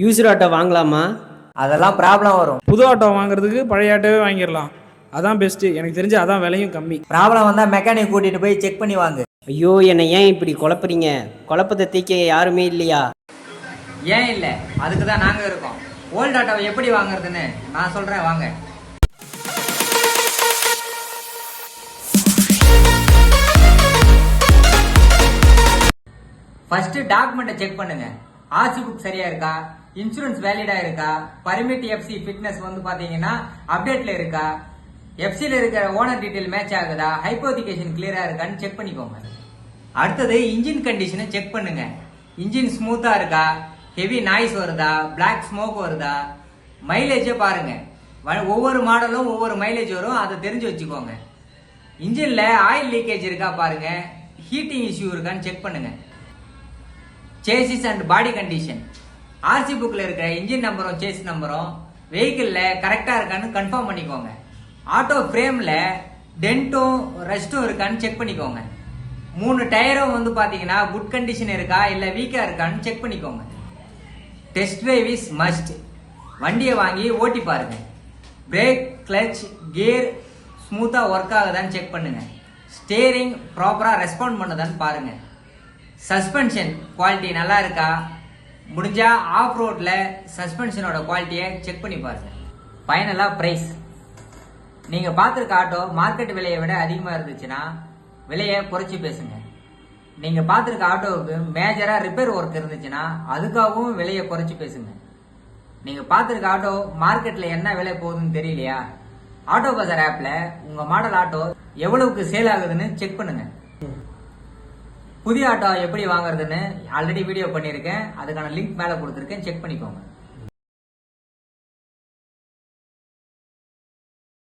User auto வாங்கலாமா? அதெல்லாம் problem வரும். புது ஆட்டோ வாங்குறதுக்கு பழைய ஆட்டோவே வாங்கிடலாம். அதான் பெஸ்ட்டு. எனக்கு தெரிஞ்சு அதான் விலையும் கம்மி. ப்ராப்ளம் வந்தால் மெக்கானிக் கூட்டிகிட்டு போய் செக் பண்ணி வாங்க. ஐயோ, என்னை ஏன் இப்படி குழப்புறீங்க? குழப்பத்தை தீக்க யாருமே இல்லையா? ஏன் இல்லை, அதுக்கு தான் நாங்கள் இருக்கோம். ஓல்ட் ஆட்டோவை எப்படி வாங்குறதுன்னு நான் சொல்கிறேன், வாங்க. ஃபர்ஸ்ட் டாக்குமெண்ட்டை செக் பண்ணுங்க. ஆர்சி புக் சரியா இருக்கா, இன்சூரன்ஸ் வேலிடா இருக்கா, பர்மிட் எஃப்சி ஃபிட்னஸ் வந்து பாத்தீங்கன்னா அப்டேட்ல இருக்கா, எஃப்சில இருக்கிற ஓனர் டீடைல் மேட்ச் ஆகுதா, ஹைப்போதிகேஷன் கிளியரா இருக்கான்னு செக் பண்ணிக்கோங்க. அடுத்தது இன்ஜின் கண்டிஷனை செக் பண்ணுங்க. இன்ஜின் ஸ்மூத்தா இருக்கா, ஹெவி நாய்ஸ் வருதா, பிளாக் ஸ்மோக் வருதா, மைலேஜே பாருங்க. ஒவ்வொரு மாடலும் ஒவ்வொரு மைலேஜ் வரும், அதை தெரிஞ்சு வச்சுக்கோங்க. இன்ஜின்ல ஆயில் லீக்கேஜ் இருக்கா பாருங்க, ஹீட்டிங் இஷ்யூ இருக்கான்னு செக் பண்ணுங்க. Chassis and body condition, RC புக்ல இருக்கிற இன்ஜின் நம்பரும் சேஸ் நம்பரும் வெஹிக்கிள்ல கரெக்டா இருக்கான்னு கன்ஃபார்ம் பண்ணிக்கோங்க. ஆட்டோ ஃப்ரேம்ல டென்ட்டும் ரஸ்டும் இருக்கான்னு செக் பண்ணிக்கோங்க. 3 டயரும் வந்து பாத்தீங்கன்னா குட் கண்டிஷன் இருக்கா இல்ல வீக்கா இருக்கான்னு செக் பண்ணிக்கோங்க. Test drive is must. வண்டியை வாங்கி ஓட்டி பாருங்க. பிரேக், கிளச், கியர் ஸ்மூத்தா ஒர்க் ஆகுதான்னு செக் பண்ணுங்க. ஸ்டேரிங் ப்ராப்பரா ரெஸ்பாண்ட் பண்ணுதான்னு பாருங்க. சஸ்பென்ஷன் குவாலிட்டி நல்லா இருக்கா, முடிஞ்சா ஆஃப் ரோட்ல சஸ்பென்ஷனோட குவாலிட்டியை செக் பண்ணி பாருங்க. ஃபைனலா பிரைஸ். நீங்க பார்த்துருக்க ஆட்டோ மார்க்கெட் விலையை விட அதிகமா இருந்துச்சுன்னா விலையை குறைச்சி பேசுங்க. நீங்க பார்த்துருக்க ஆட்டோவுக்கு மேஜரா ரிப்பேர் ஒர்க் இருந்துச்சுன்னா அதுக்காகவும் விலையை குறைச்சி பேசுங்க. நீங்க பார்த்துருக்க ஆட்டோ மார்க்கெட்ல என்ன விலை போகுதுன்னு தெரியலையா, ஆட்டோ பஜார் ஆப்ல உங்க மாடல் ஆட்டோ எவ்வளவுக்கு சேல் ஆகுதுன்னு செக் பண்ணுங்க. புதிய ஆட்டோ எப்படி வாங்குறதுன்னு ஆல்ரெடி வீடியோ பண்ணியிருக்கேன், அதுக்கான லிங்க் மேலே கொடுத்துருக்கேன், செக் பண்ணிக்கோங்க.